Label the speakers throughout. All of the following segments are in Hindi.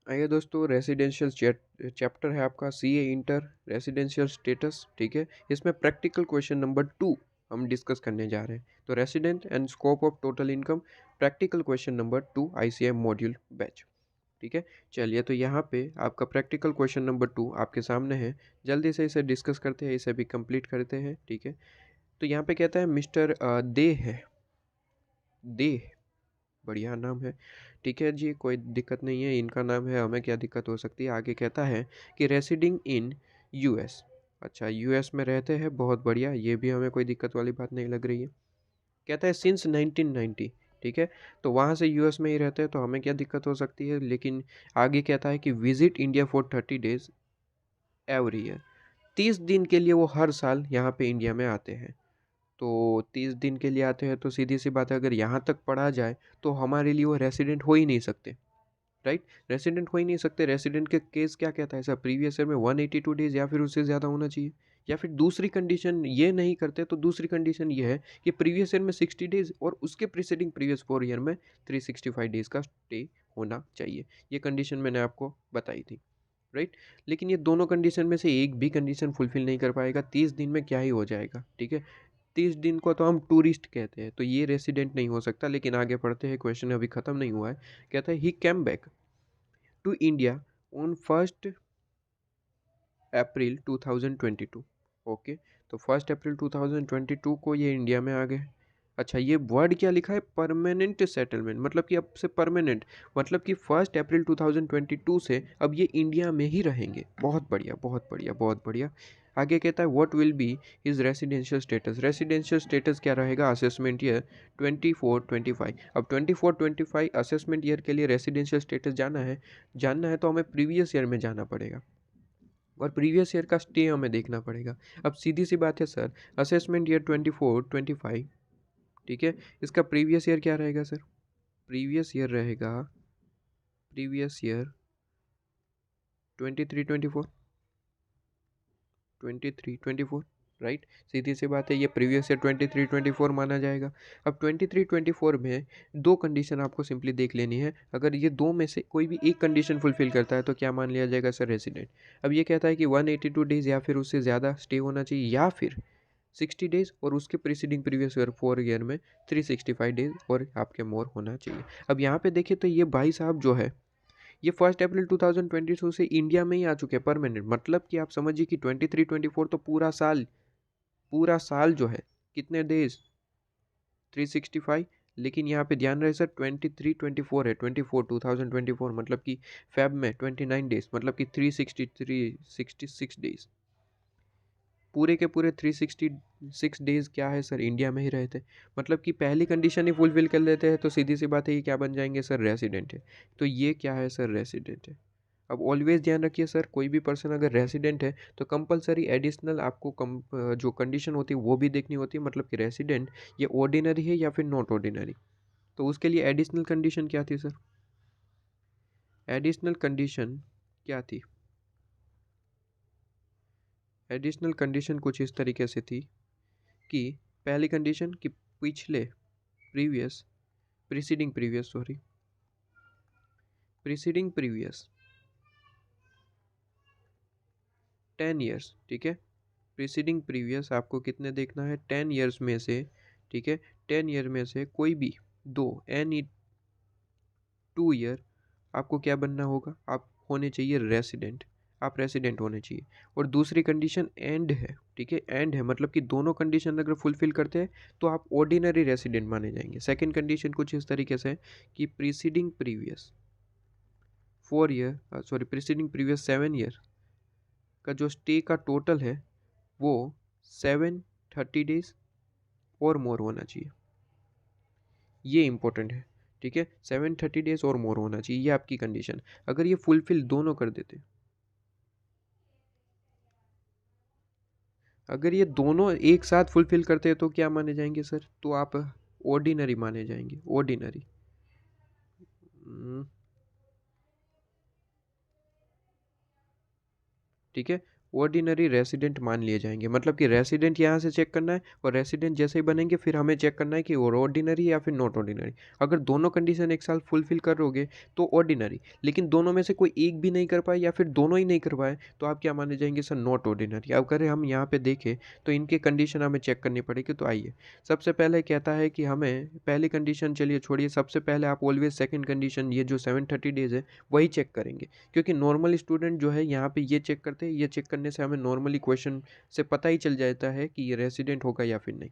Speaker 1: आइए दोस्तों, रेसिडेंशियल चैप्टर है आपका सीए इंटर रेसिडेंशियल स्टेटस। ठीक है, इसमें प्रैक्टिकल क्वेश्चन नंबर 2 हम डिस्कस करने जा रहे हैं। तो resident and scope of total income, practical question number 2 ICM module batch. ठीक है, चलिए तो यहाँ पे आपका प्रैक्टिकल क्वेश्चन नंबर 2 आपके सामने है। जल्दी से इसे डिस्कस करते हैं, इसे भी कंप्लीट करते हैं। ठीक है, तो यहाँ पे कहता है मिस्टर दे है, दे, बढ़िया नाम है। ठीक है जी, कोई दिक्कत नहीं है, इनका नाम है, हमें क्या दिक्कत हो सकती है। आगे कहता है कि रेसिडिंग इन यूएस। अच्छा, यूएस में रहते हैं, बहुत बढ़िया, ये भी हमें कोई दिक्कत वाली बात नहीं लग रही है। कहता है सिंस 1990। ठीक है, तो वहाँ से यूएस में ही रहते हैं, तो हमें क्या दिक्कत हो सकती है। लेकिन आगे कहता है कि visit India for 30 days every year. 30 दिन के लिए वो हर साल यहाँ पे इंडिया में आते हैं। तो 30 दिन के लिए आते हैं, तो सीधी सी बात है, अगर यहाँ तक पढ़ा जाए तो हमारे लिए वो रेसिडेंट हो ही नहीं सकते। राइट, रेसिडेंट हो ही नहीं सकते। रेसिडेंट के केस क्या कहता है सर, प्रीवियस ईयर में 182 डेज या फिर उससे ज़्यादा होना चाहिए। या फिर दूसरी कंडीशन ये नहीं करते, तो दूसरी कंडीशन ये है कि प्रीवियस ईयर में 60 डेज और उसके प्रीसीडिंग प्रीवियस 4 ईयर में 365 डेज का स्टे होना चाहिए। ये कंडीशन मैंने आपको बताई थी। राइट, लेकिन ये दोनों कंडीशन में से एक भी कंडीशन फुलफिल नहीं कर पाएगा। 30 दिन में क्या ही हो जाएगा। ठीक है, 30 दिन को तो हम टूरिस्ट कहते हैं, तो ये रेसिडेंट नहीं हो सकता। लेकिन आगे पढ़ते हैं, क्वेश्चन अभी ख़त्म नहीं हुआ है। कहता है ही came back to India on 1 April 2022। Okay, तो 1 अप्रैल 2022 को ये इंडिया में आ गए। अच्छा, ये वर्ड क्या लिखा है, परमानेंट सेटलमेंट, मतलब कि अब से परमानेंट, मतलब कि 1 अप्रैल 2022 से अब ये इंडिया में ही रहेंगे। बहुत बढ़िया, बहुत बढ़िया, बहुत बढ़िया। आगे कहता है what will be his residential status. Residential status क्या रहेगा, असेसमेंट ईयर 24-25। अब 24-25 असेसमेंट ईयर के लिए रेसिडेंशियल स्टेटस जानना है तो हमें प्रीवियस ईयर में जाना पड़ेगा और प्रीवियस ईयर का स्टे हमें देखना पड़ेगा। अब सीधी सी बात है सर, असेसमेंट ईयर 24-25। ठीक है, इसका प्रीवियस ईयर क्या रहेगा सर, प्रीवियस ईयर रहेगा, प्रीवियस ईयर 23-24, 23-24। राइट, सीधी सी बात है, ये प्रीवियस ईयर 23-24 माना जाएगा। अब 23-24 में दो कंडीशन आपको सिंपली देख लेनी है। अगर ये दो में से कोई भी एक कंडीशन फुलफिल करता है तो क्या मान लिया जाएगा सर, रेसिडेंट। अब ये कहता है कि 182 डेज या फिर उससे ज़्यादा स्टे होना चाहिए, या फिर 60 डेज और उसके प्रीसीडिंग प्रीवियस ईयर 4 ईयर में 365 डेज और आपके मोर होना चाहिए। अब यहाँ पे देखिए तो ये भाई साहब जो है, ये 1 अप्रैल 2022 से इंडिया में ही आ चुके हैं परमानेंट। मतलब कि आप समझिए कि 23-24 तो पूरा साल जो है, कितने डेज, 365। लेकिन यहाँ पे ध्यान रहे सर, 23-24 है, 2024 मतलब कि फेब में 29 डेज, मतलब कि 366 डेज। पूरे के पूरे 366 डेज क्या है सर, इंडिया में ही रहे थे। मतलब कि पहली कंडीशन ही फुलफिल कर लेते हैं, तो सीधी सी बात है, ये क्या बन जाएंगे सर, रेसिडेंट है। तो ये क्या है सर, रेसिडेंट है। अब ऑलवेज ध्यान रखिए सर, कोई भी पर्सन अगर रेसिडेंट है तो कंपलसरी एडिशनल आपको जो कंडीशन होती है वो भी देखनी होती है। मतलब कि रेसिडेंट ये ऑर्डिनरी है या फिर नॉट ऑर्डिनरी, तो उसके लिए एडिशनल कंडीशन क्या थी सर, एडिशनल कंडीशन क्या थी, एडिशनल कंडीशन कुछ इस तरीके से थी कि पहली कंडीशन कि पिछले previous preceding previous sorry preceding previous 10 years. ठीक है, प्रीसीडिंग प्रीवियस आपको कितने देखना है, 10 ईयर्स में से। ठीक है, 10 ईयर में से कोई भी दो, एनी 2 ईयर आपको क्या बनना होगा, आप होने चाहिए रेसिडेंट, आप रेसिडेंट होने चाहिए। और दूसरी कंडीशन एंड है। ठीक है, एंड है, मतलब कि दोनों कंडीशन अगर फुलफिल करते हैं तो आप ऑर्डिनरी रेसिडेंट माने जाएंगे। सेकंड कंडीशन कुछ इस तरीके से कि preceding previous 4 year preceding previous 7 year का जो स्टे का टोटल है वो 730 डेज और मोर होना चाहिए। ये इंपॉर्टेंट है। ठीक है, 730 डेज और मोर होना चाहिए, ये आपकी कंडीशन। अगर ये फुलफिल दोनों कर देते, अगर ये दोनों एक साथ फुलफिल करते हैं तो क्या माने जाएंगे सर, तो आप ऑर्डिनरी माने जाएंगे, ऑर्डिनरी। ठीक है, ऑर्डिनरी रेसिडेंट मान लिए जाएंगे। मतलब कि रेसिडेंट यहाँ से चेक करना है और रेसिडेंट जैसे ही बनेंगे फिर हमें चेक करना है कि वो ऑर्डिनरी या फिर नॉट ऑर्डिनरी। अगर दोनों कंडीशन एक साथ फुलफिल करोगे तो ऑर्डिनरी, लेकिन दोनों में से कोई एक भी नहीं कर पाए या फिर दोनों ही नहीं कर पाए तो आप क्या माने जाएंगे सर, नॉट ऑर्डिनरी। अब अगर हम यहाँ पे देखें तो इनके कंडीशन हमें चेक करनी पड़ेगी। तो आइए, सबसे पहले कहता है कि हमें पहली कंडीशन, चलिए छोड़िए, सबसे पहले आप ऑलवेज सेकंड कंडीशन ये जो 730 डेज है वही चेक करेंगे, क्योंकि नॉर्मल स्टूडेंट जो है यहाँ पे ये चेक करते हैं। ये चेक करने से हमें नॉर्मली क्वेश्चन से पता ही चल जाता है कि ये रेसिडेंट होगा या फिर नहीं,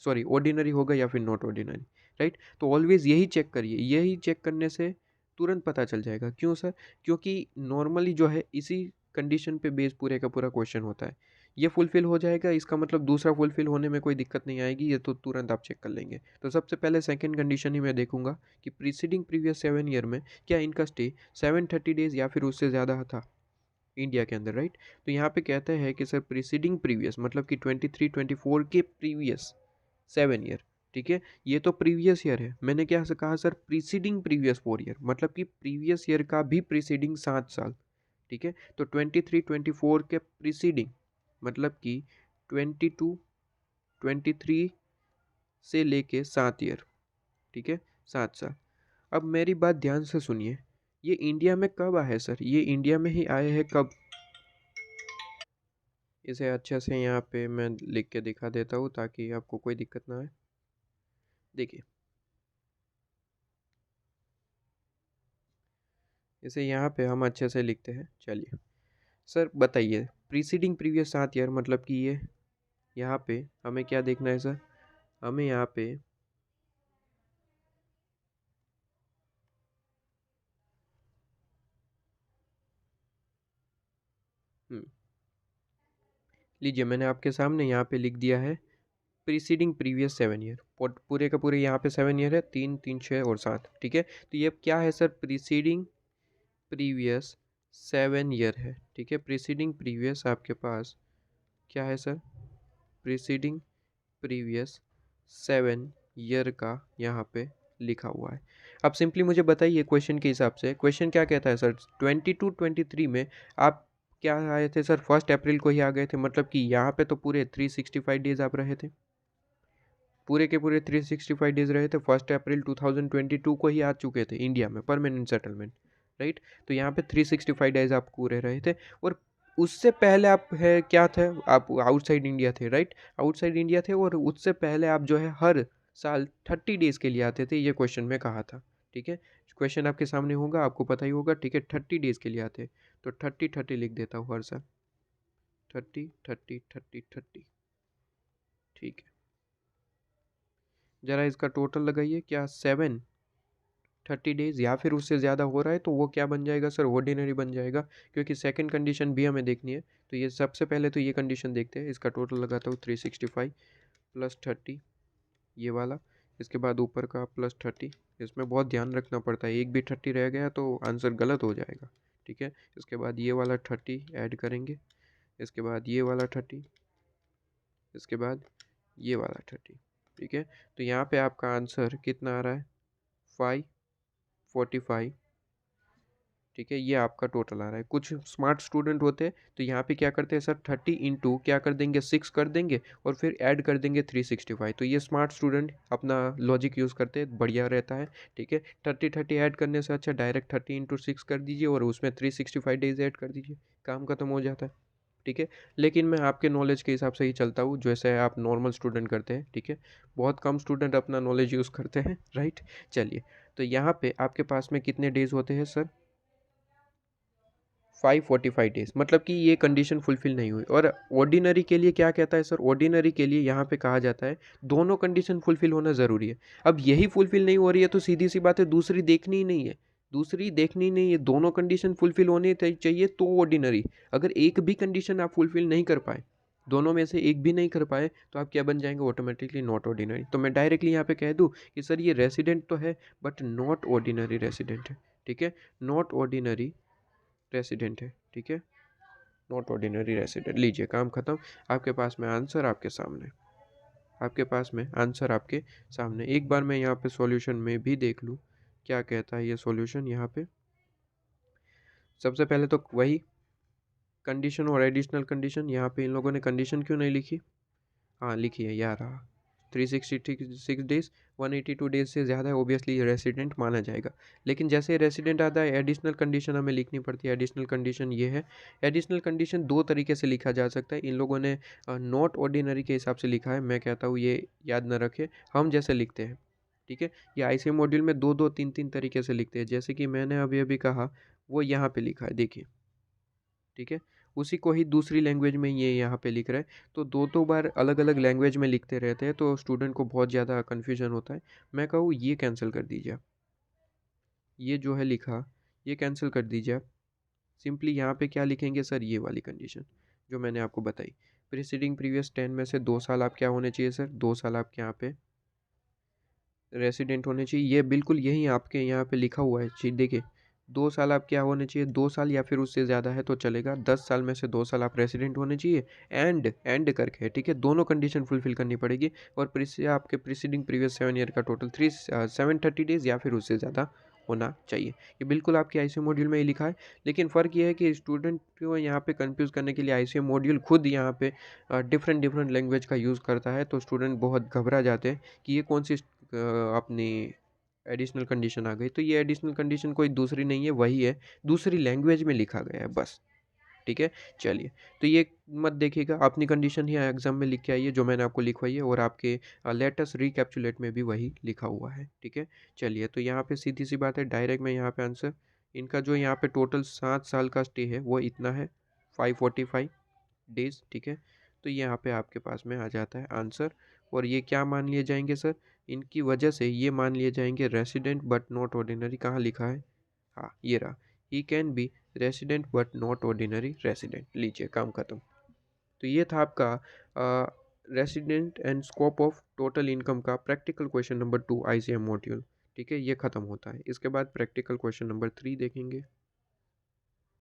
Speaker 1: सॉरी ऑर्डिनरी होगा या फिर नॉट ऑर्डिनरी, राइट। तो ऑलवेज यही चेक करिए, यही चेक करने से तुरंत पता चल जाएगा। क्यों सर? क्योंकि नॉर्मली जो है इसी कंडीशन पे बेस पूरे का पूरा क्वेश्चन होता है। ये फुलफिल हो जाएगा, इसका मतलब दूसरा फुलफिल होने में कोई दिक्कत नहीं आएगी, ये तो तुरंत आप चेक कर लेंगे। तो सबसे पहले सेकंड कंडीशन ही मैं देखूंगा कि प्रीसीडिंग प्रीवियस 7 ईयर में क्या इनका स्टे 730 डेज या फिर उससे ज़्यादा था इंडिया के अंदर, राइट। तो यहाँ पे कहते हैं कि सर प्रीसीडिंग प्रीवियस मतलब कि 23-24 के प्रीवियस 7 ईयर, ठीक है। ये तो प्रीवियस ईयर है, मैंने क्या कहा सर, प्रीसीडिंग प्रीवियस 4 ईयर, मतलब कि प्रीवियस ईयर का भी प्रीसीडिंग 7 साल, ठीक है। तो 23-24 के प्रीसीडिंग मतलब कि 22-23 से लेके 7 ईयर, ठीक है, 7 साल। अब मेरी बात ध्यान से सुनिए, ये इंडिया में कब आए सर? ये इंडिया में ही आए हैं कब? इसे अच्छे से यहाँ पे मैं लिख के दिखा देता हूँ ताकि आपको कोई दिक्कत ना आए। देखिए, इसे यहाँ पे हम अच्छे से लिखते हैं। चलिए सर बताइए, प्रीसीडिंग प्रीवियस 7 ईयर मतलब कि ये यहाँ पे हमें क्या देखना है सर? हमें यहाँ पे हम्म, लीजिए मैंने आपके सामने यहाँ पे लिख दिया है प्रीसीडिंग प्रीवियस 7 ईयर। पूरे का पूरे यहाँ पे 7 ईयर है, 3, 3, 6 और 7, ठीक है। तो ये क्या है सर? प्रीसीडिंग प्रीवियस 7 ईयर है, ठीक है। प्रीसीडिंग प्रीवियस आपके पास क्या है सर? प्रीसीडिंग प्रीवियस 7 ईयर का यहाँ पे लिखा हुआ है। अब सिंपली मुझे बताइए क्वेश्चन के हिसाब से, क्वेश्चन क्या कहता है सर? 22-23 में आप क्या आए थे सर? 1 अप्रैल को ही आ गए थे, मतलब कि यहाँ पे तो पूरे 365 डेज आप रहे थे, पूरे के पूरे 365 डेज रहे थे। 1 अप्रैल 2022 को ही आ चुके थे इंडिया में परमानेंट सेटलमेंट, राइट। तो यहाँ पे 365 डेज आप पूरे रहे थे। और उससे पहले आप है क्या थे? आप आउटसाइड इंडिया थे, राइट। आउटसाइड इंडिया थे और उससे पहले आप जो है हर साल 30 डेज के लिए आते थे, ये क्वेश्चन में कहा था, ठीक है। क्वेश्चन आपके सामने होगा, आपको पता ही होगा, ठीक है। 30 डेज के लिए आते, तो 30-30 लिख देता हूँ हर साल, 30-30-30-30, ठीक है। ज़रा इसका टोटल लगाइए, क्या 730 डेज या फिर उससे ज़्यादा हो रहा है तो वो क्या बन जाएगा सर? ऑर्डिनरी बन जाएगा, क्योंकि सेकंड कंडीशन भी हमें देखनी है। तो ये सबसे पहले तो ये कंडीशन देखते हैं। इसका टोटल लगाता हूँ 365 प्लस 30, ये वाला, इसके बाद ऊपर का प्लस 30। इसमें बहुत ध्यान रखना पड़ता है, एक भी 30 रह गया तो आंसर गलत हो जाएगा, ठीक है। इसके बाद ये वाला 30 ऐड करेंगे, इसके बाद ये वाला 30, इसके बाद ये वाला 30, ठीक है। तो यहाँ पे आपका आंसर कितना आ रहा है? 545, ठीक है। ये आपका टोटल आ रहा है। कुछ स्मार्ट स्टूडेंट होते हैं तो यहाँ पे क्या करते हैं सर, 30 इंटू क्या कर देंगे, 6 कर देंगे और फिर ऐड कर देंगे 365। तो ये स्मार्ट स्टूडेंट अपना लॉजिक यूज़ करते हैं, बढ़िया रहता है, ठीक है। 30-30 ऐड करने से अच्छा डायरेक्ट 30 इंटू 6 कर दीजिए और उसमें 365 डेज ऐड कर दीजिए, काम खत्म हो जाता है, ठीक है। लेकिन मैं आपके नॉलेज के हिसाब से ही चलता हूँ, जैसे आप नॉर्मल स्टूडेंट करते हैं, ठीक है। बहुत कम स्टूडेंट अपना नॉलेज यूज़ करते हैं, राइट। चलिए, तो यहाँ पे आपके पास में कितने डेज होते हैं सर? 545 डेज, मतलब कि ये कंडीशन फुलफिल नहीं हुई। और ऑर्डिनरी के लिए क्या कहता है सर? ऑर्डिनरी के लिए यहाँ पे कहा जाता है दोनों कंडीशन फुलफिल होना ज़रूरी है। अब यही फुलफिल नहीं हो रही है तो सीधी सी बात है, दूसरी देखनी ही नहीं है, दूसरी देखनी नहीं है। दोनों कंडीशन फुलफिल होने चाहिए तो ऑर्डिनरी। अगर एक भी कंडीशन आप फुलफिल नहीं कर पाए, दोनों में से एक भी नहीं कर पाए, तो आप क्या बन जाएंगे? Automatically not ordinary. तो मैं डायरेक्टली यहाँ पे कह दूँ कि सर ये रेसिडेंट तो है बट नॉट ऑर्डिनरी रेसिडेंट है, ठीक है। नॉट ऑर्डिनरी रेसिडेंट है, ठीक है। Not ordinary resident. लीजिए काम खत्म, आपके पास में आंसर आपके सामने, आपके पास में आंसर आपके सामने। एक बार मैं यहाँ पे सॉल्यूशन में भी देख लूँ क्या कहता है ये सॉल्यूशन। यहाँ पे सबसे पहले तो वही कंडीशन और एडिशनल कंडीशन, यहाँ पे इन लोगों ने कंडीशन क्यों नहीं लिखी? हाँ लिखी है, यार रहा 366 डेज, 182 डेज से ज़्यादा है, ओबियसली रेसिडेंट माना जाएगा। लेकिन जैसे रेसिडेंट आता है एडिशनल कंडीशन हमें लिखनी पड़ती है। एडिशनल कंडीशन ये है, एडिशनल कंडीशन दो तरीके से लिखा जा सकता है। इन लोगों ने नॉट ऑर्डिनरी के हिसाब से लिखा है, मैं कहता हूँ ये याद न रखें, हम जैसे लिखते हैं, ठीक है। ये आईसीएम मॉड्यूल में दो दो तीन तीन तरीके से लिखते हैं, जैसे कि मैंने अभी अभी कहा वो यहाँ पे लिखा है, देखिए, ठीक है। उसी को ही दूसरी लैंग्वेज में ये यहाँ पे लिख रहा है, तो दो दो बार अलग अलग लैंग्वेज में लिखते रहते हैं, तो स्टूडेंट को बहुत ज़्यादा कन्फ्यूजन होता है। मैं कहूँ ये कैंसिल कर दीजिए आप, ये जो है लिखा, ये कैंसिल कर दीजिए आप। सिंपली यहाँ पे क्या लिखेंगे सर, ये वाली कंडीशन जो मैंने आपको बताई, प्रीसीडिंग प्रीवियस 10 में से 2 साल आप क्या होने चाहिए सर, 2 साल आपके यहाँ पे रेसिडेंट होने चाहिए। ये बिल्कुल यही आपके यहाँ पे लिखा हुआ है, चीज देखिए, 2 साल आप क्या होने चाहिए, 2 साल या फिर उससे ज़्यादा है तो चलेगा, 10 साल में से 2 साल आप रेसिडेंट होने चाहिए, एंड करके, ठीक है, दोनों कंडीशन फुलफिल करनी पड़ेगी। और आपके प्रीसीडिंग प्रीवियस 7 ईयर का टोटल 730 डेज या फिर उससे ज़्यादा होना चाहिए। ये बिल्कुल आपके आईसीएम मॉड्यूल में ही लिखा है। लेकिन फ़र्क ये है कि स्टूडेंट को यहाँ पे कंफ्यूज करने के लिए आईसीएम मॉड्यूल खुद यहाँ पे डिफरेंट डिफरेंट लैंग्वेज का यूज़ करता है, तो स्टूडेंट बहुत घबरा जाते हैं कि ये कौन सी अपनी एडिशनल कंडीशन आ गई। तो ये एडिशनल कंडीशन कोई दूसरी नहीं है, वही है, दूसरी लैंग्वेज में लिखा गया है बस, ठीक है। चलिए, तो ये मत देखिएगा, अपनी कंडीशन ही एग्जाम में लिख के आइए जो मैंने आपको लिखवाई है, और आपके लेटेस्ट रिकैप्चुलेट में भी वही लिखा हुआ है, ठीक है। चलिए, तो यहाँ पे सीधी सी बात है, डायरेक्ट मैं यहाँ पे आंसर, इनका जो यहाँ पे टोटल 7 साल का स्टे है वो इतना है, 545 डेज, ठीक है। तो यहाँ पे आपके पास में आ जाता है आंसर। और ये क्या मान लिए जाएंगे सर, इनकी वजह से ये मान लिए जाएंगे रेसिडेंट बट नॉट ऑर्डिनरी। कहाँ लिखा है, हाँ ये रहा, he can be resident but not ordinary resident. लीजिए, काम खत्म। तो ये था आपका resident and scope of total income का practical question number 2 ICM module, ठीक है, ये खत्म होता है। इसके बाद प्रैक्टिकल क्वेश्चन नंबर 3 देखेंगे।